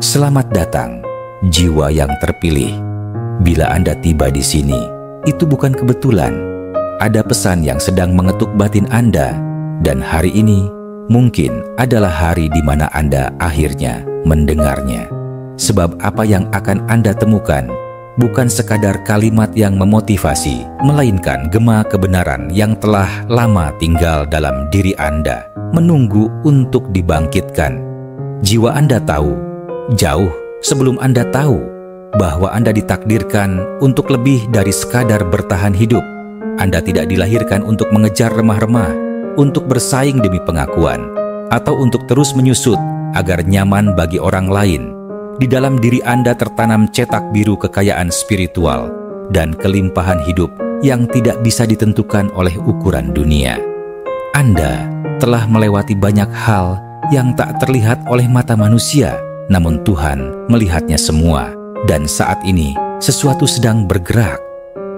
Selamat datang, jiwa yang terpilih. Bila Anda tiba di sini, itu bukan kebetulan. Ada pesan yang sedang mengetuk batin Anda, dan hari ini mungkin adalah hari di mana Anda akhirnya mendengarnya. Sebab apa yang akan Anda temukan bukan sekadar kalimat yang memotivasi, melainkan gema kebenaran yang telah lama tinggal dalam diri Anda, menunggu untuk dibangkitkan. Jiwa Anda tahu, jauh sebelum Anda tahu, bahwa Anda ditakdirkan untuk lebih dari sekadar bertahan hidup. Anda tidak dilahirkan untuk mengejar remah-remah, untuk bersaing demi pengakuan, atau untuk terus menyusut agar nyaman bagi orang lain. Di dalam diri Anda tertanam cetak biru kekayaan spiritual dan kelimpahan hidup yang tidak bisa ditentukan oleh ukuran dunia. Anda telah melewati banyak hal yang tak terlihat oleh mata manusia, namun Tuhan melihatnya semua. Dan saat ini sesuatu sedang bergerak.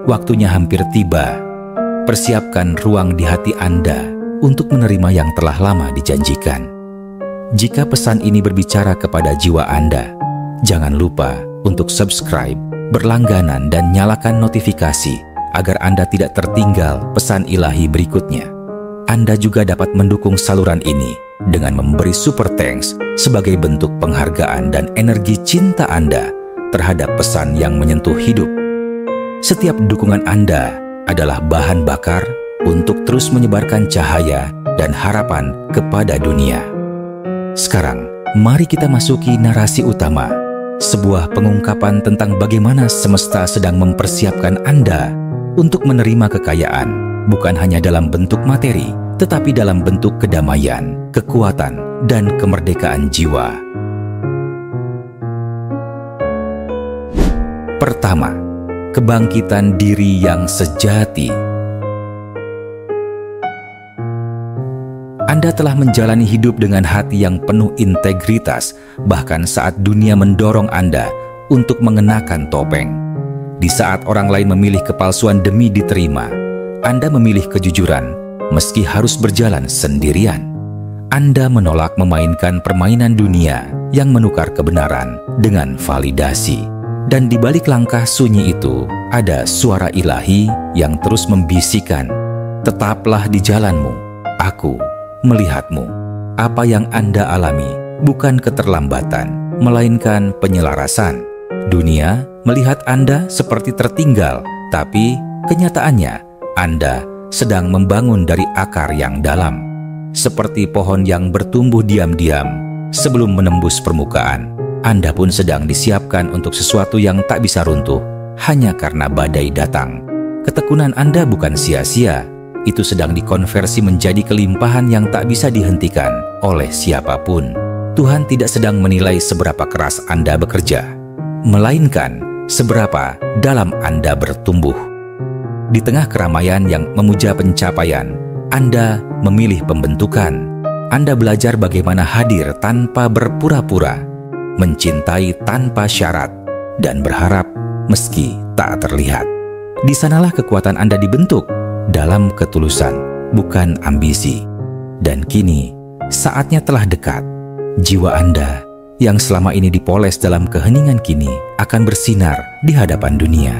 Waktunya hampir tiba. Persiapkan ruang di hati Anda untuk menerima yang telah lama dijanjikan. Jika pesan ini berbicara kepada jiwa Anda, jangan lupa untuk subscribe, berlangganan, dan nyalakan notifikasi agar Anda tidak tertinggal pesan ilahi berikutnya. Anda juga dapat mendukung saluran ini dengan memberi super thanks sebagai bentuk penghargaan dan energi cinta Anda terhadap pesan yang menyentuh hidup. Setiap dukungan Anda adalah bahan bakar untuk terus menyebarkan cahaya dan harapan kepada dunia. Sekarang, mari kita masuki narasi utama, sebuah pengungkapan tentang bagaimana semesta sedang mempersiapkan Anda untuk menerima kekayaan, bukan hanya dalam bentuk materi, tetapi dalam bentuk kedamaian, kekuatan, dan kemerdekaan jiwa. Pertama, kebangkitan diri yang sejati. Anda telah menjalani hidup dengan hati yang penuh integritas, bahkan saat dunia mendorong Anda untuk mengenakan topeng. Di saat orang lain memilih kepalsuan demi diterima, Anda memilih kejujuran meski harus berjalan sendirian. Anda menolak memainkan permainan dunia yang menukar kebenaran dengan validasi. Dan di balik langkah sunyi itu, ada suara ilahi yang terus membisikkan, "Tetaplah di jalanmu, aku melihatmu." Apa yang Anda alami bukan keterlambatan, melainkan penyelarasan. Dunia melihat Anda seperti tertinggal, tapi kenyataannya Anda sedang membangun dari akar yang dalam. Seperti pohon yang bertumbuh diam-diam sebelum menembus permukaan, Anda pun sedang disiapkan untuk sesuatu yang tak bisa runtuh hanya karena badai datang. Ketekunan Anda bukan sia-sia, itu sedang dikonversi menjadi kelimpahan yang tak bisa dihentikan oleh siapapun. Tuhan tidak sedang menilai seberapa keras Anda bekerja, melainkan seberapa dalam Anda bertumbuh. Di tengah keramaian yang memuja pencapaian, Anda memilih pembentukan. Anda belajar bagaimana hadir tanpa berpura-pura, mencintai tanpa syarat, dan berharap meski tak terlihat. Di sanalah kekuatan Anda dibentuk dalam ketulusan, bukan ambisi. Dan kini, saatnya telah dekat. Jiwa Anda yang selama ini dipoles dalam keheningan kini akan bersinar di hadapan dunia.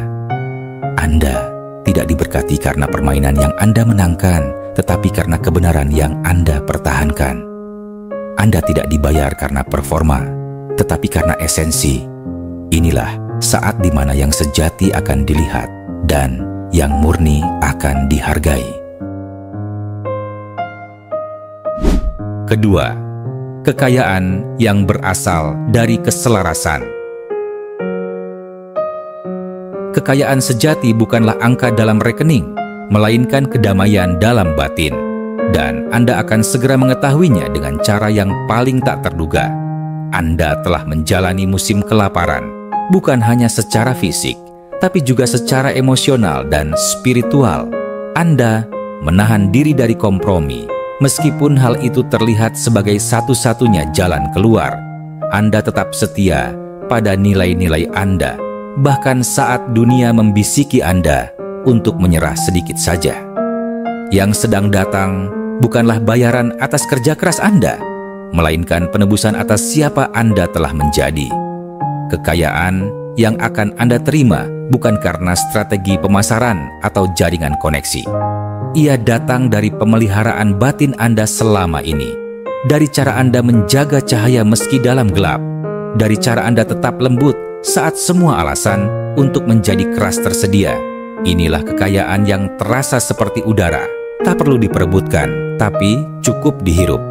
Anda tidak diberkati karena permainan yang Anda menangkan, tetapi karena kebenaran yang Anda pertahankan. Anda tidak dibayar karena performa, tetapi karena esensi. Inilah saat di mana yang sejati akan dilihat dan yang murni akan dihargai. Kedua, kekayaan yang berasal dari keselarasan. Kekayaan sejati bukanlah angka dalam rekening, melainkan kedamaian dalam batin. Dan Anda akan segera mengetahuinya dengan cara yang paling tak terduga. Anda telah menjalani musim kelaparan, bukan hanya secara fisik, tapi juga secara emosional dan spiritual. Anda menahan diri dari kompromi, meskipun hal itu terlihat sebagai satu-satunya jalan keluar. Anda tetap setia pada nilai-nilai Anda, bahkan saat dunia membisiki Anda untuk menyerah sedikit saja. Yang sedang datang bukanlah bayaran atas kerja keras Anda, melainkan penebusan atas siapa Anda telah menjadi. Kekayaan yang akan Anda terima bukan karena strategi pemasaran atau jaringan koneksi. Ia datang dari pemeliharaan batin Anda selama ini, dari cara Anda menjaga cahaya meski dalam gelap, dari cara Anda tetap lembut saat semua alasan untuk menjadi keras tersedia. Inilah kekayaan yang terasa seperti udara, tak perlu diperebutkan, tapi cukup dihirup.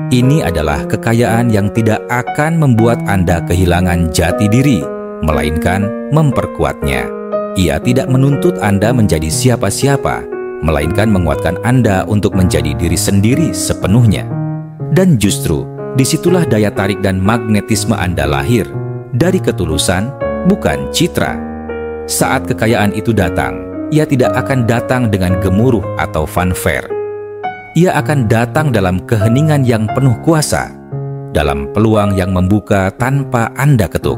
Ini adalah kekayaan yang tidak akan membuat Anda kehilangan jati diri, melainkan memperkuatnya. Ia tidak menuntut Anda menjadi siapa-siapa, melainkan menguatkan Anda untuk menjadi diri sendiri sepenuhnya. Dan justru, disitulah daya tarik dan magnetisme Anda lahir, dari ketulusan, bukan citra. Saat kekayaan itu datang, ia tidak akan datang dengan gemuruh atau fanfare. Ia akan datang dalam keheningan yang penuh kuasa, dalam peluang yang membuka tanpa Anda ketuk,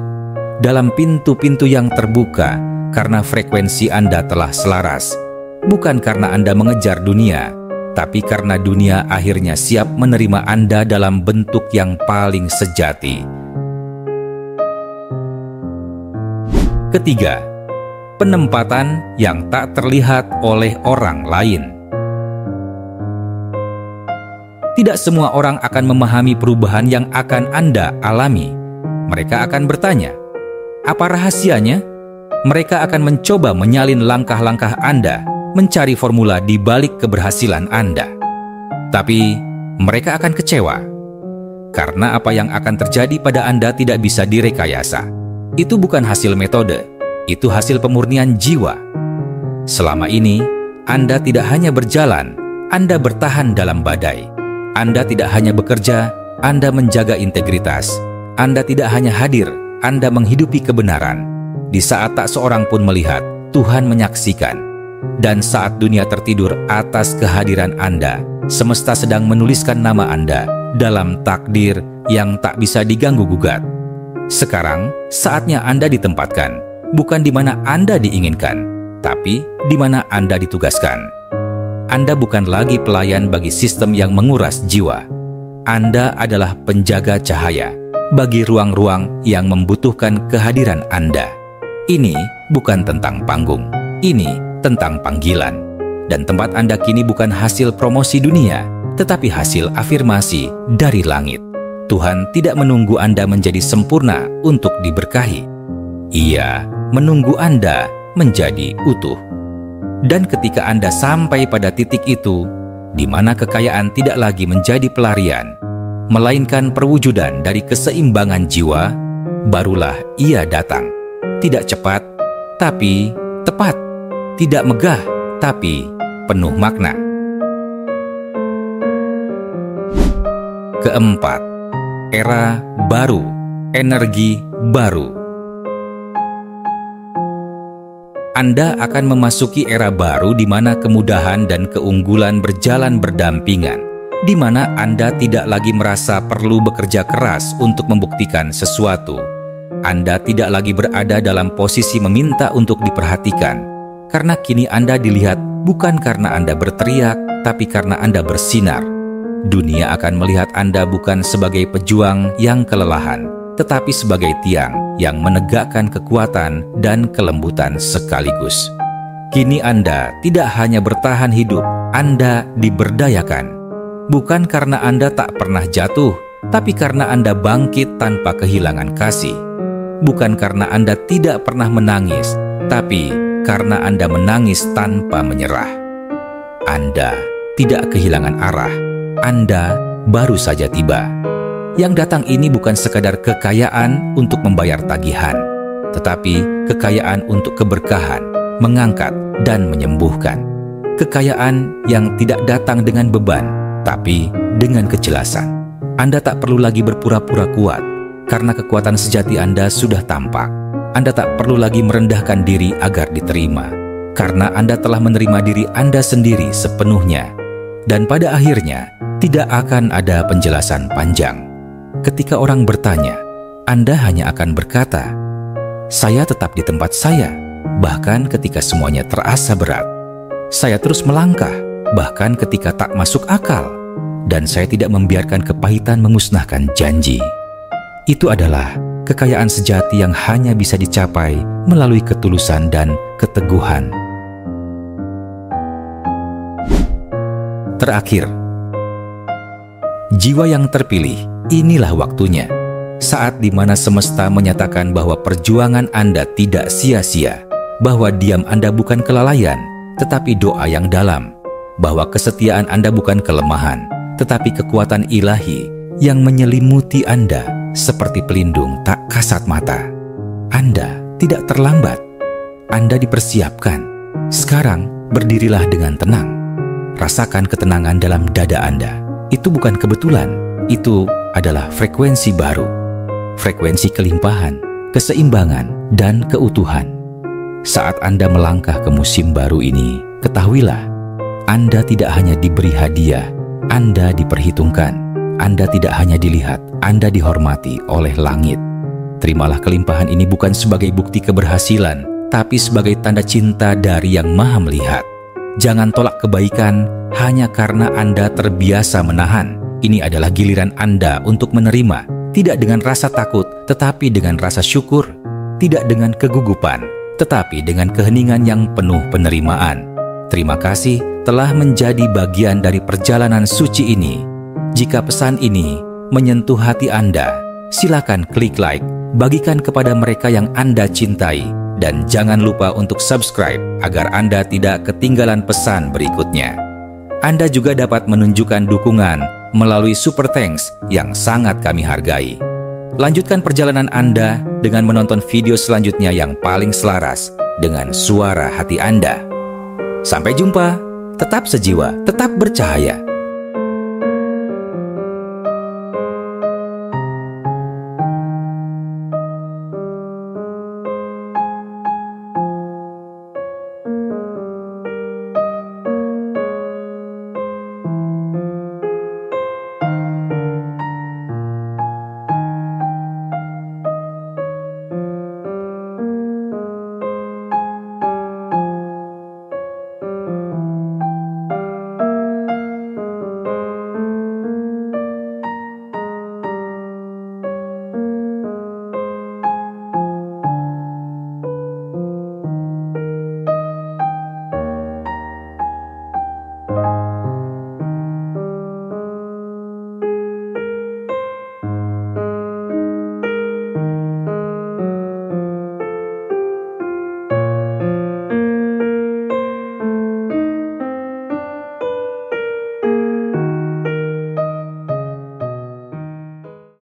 dalam pintu-pintu yang terbuka karena frekuensi Anda telah selaras, bukan karena Anda mengejar dunia, tapi karena dunia akhirnya siap menerima Anda dalam bentuk yang paling sejati. Ketiga, penempatan yang tak terlihat oleh orang lain. Tidak semua orang akan memahami perubahan yang akan Anda alami. Mereka akan bertanya, apa rahasianya? Mereka akan mencoba menyalin langkah-langkah Anda, mencari formula di balik keberhasilan Anda. Tapi mereka akan kecewa, karena apa yang akan terjadi pada Anda tidak bisa direkayasa. Itu bukan hasil metode, itu hasil pemurnian jiwa. Selama ini, Anda tidak hanya berjalan, Anda bertahan dalam badai. Anda tidak hanya bekerja, Anda menjaga integritas. Anda tidak hanya hadir, Anda menghidupi kebenaran. Di saat tak seorang pun melihat, Tuhan menyaksikan. Dan saat dunia tertidur atas kehadiran Anda, semesta sedang menuliskan nama Anda dalam takdir yang tak bisa diganggu-gugat. Sekarang, saatnya Anda ditempatkan, bukan di mana Anda diinginkan, tapi di mana Anda ditugaskan. Anda bukan lagi pelayan bagi sistem yang menguras jiwa. Anda adalah penjaga cahaya bagi ruang-ruang yang membutuhkan kehadiran Anda. Ini bukan tentang panggung, ini tentang panggilan. Dan tempat Anda kini bukan hasil promosi dunia, tetapi hasil afirmasi dari langit. Tuhan tidak menunggu Anda menjadi sempurna untuk diberkahi. Ia menunggu Anda menjadi utuh. Dan ketika Anda sampai pada titik itu, di mana kekayaan tidak lagi menjadi pelarian, melainkan perwujudan dari keseimbangan jiwa, barulah ia datang. Tidak cepat, tapi tepat. Tidak megah, tapi penuh makna. Keempat, era baru, energi baru. Anda akan memasuki era baru di mana kemudahan dan keunggulan berjalan berdampingan, di mana Anda tidak lagi merasa perlu bekerja keras untuk membuktikan sesuatu. Anda tidak lagi berada dalam posisi meminta untuk diperhatikan, karena kini Anda dilihat bukan karena Anda berteriak, tapi karena Anda bersinar. Dunia akan melihat Anda bukan sebagai pejuang yang kelelahan, tetapi sebagai tiang yang menegakkan kekuatan dan kelembutan sekaligus. Kini Anda tidak hanya bertahan hidup, Anda diberdayakan. Bukan karena Anda tak pernah jatuh, tapi karena Anda bangkit tanpa kehilangan kasih. Bukan karena Anda tidak pernah menangis, tapi karena Anda menangis tanpa menyerah. Anda tidak kehilangan arah, Anda baru saja tiba. Yang datang ini bukan sekadar kekayaan untuk membayar tagihan, tetapi kekayaan untuk keberkahan, mengangkat dan menyembuhkan. Kekayaan yang tidak datang dengan beban, tapi dengan kejelasan. Anda tak perlu lagi berpura-pura kuat, karena kekuatan sejati Anda sudah tampak. Anda tak perlu lagi merendahkan diri agar diterima, karena Anda telah menerima diri Anda sendiri sepenuhnya. Dan pada akhirnya, tidak akan ada penjelasan panjang. Ketika orang bertanya, Anda hanya akan berkata, "Saya tetap di tempat saya, bahkan ketika semuanya terasa berat. Saya terus melangkah, bahkan ketika tak masuk akal. dan saya tidak membiarkan kepahitan memusnahkan janji. Itu adalah kekayaan sejati yang hanya bisa dicapai melalui ketulusan dan keteguhan. Terakhir, jiwa yang terpilih, inilah waktunya. Saat di mana semesta menyatakan bahwa perjuangan Anda tidak sia-sia, bahwa diam Anda bukan kelalaian, tetapi doa yang dalam, bahwa kesetiaan Anda bukan kelemahan, tetapi kekuatan ilahi yang menyelimuti Anda seperti pelindung tak kasat mata. Anda tidak terlambat. Anda dipersiapkan. Sekarang berdirilah dengan tenang. Rasakan ketenangan dalam dada Anda. Itu bukan kebetulan, itu adalah frekuensi baru. Frekuensi kelimpahan, keseimbangan, dan keutuhan. Saat Anda melangkah ke musim baru ini, ketahuilah, Anda tidak hanya diberi hadiah, Anda diperhitungkan. Anda tidak hanya dilihat, Anda dihormati oleh langit. Terimalah kelimpahan ini bukan sebagai bukti keberhasilan, tapi sebagai tanda cinta dari Yang Maha Melihat. Jangan tolak kebaikan hanya karena Anda terbiasa menahan. Ini adalah giliran Anda untuk menerima, tidak dengan rasa takut, tetapi dengan rasa syukur. Tidak dengan kegugupan, tetapi dengan keheningan yang penuh penerimaan. Terima kasih telah menjadi bagian dari perjalanan suci ini. Jika pesan ini menyentuh hati Anda, silakan klik like, bagikan kepada mereka yang Anda cintai, dan jangan lupa untuk subscribe agar Anda tidak ketinggalan pesan berikutnya. Anda juga dapat menunjukkan dukungan melalui Super Thanks yang sangat kami hargai. Lanjutkan perjalanan Anda dengan menonton video selanjutnya yang paling selaras dengan suara hati Anda. Sampai jumpa, tetap sejiwa, tetap bercahaya.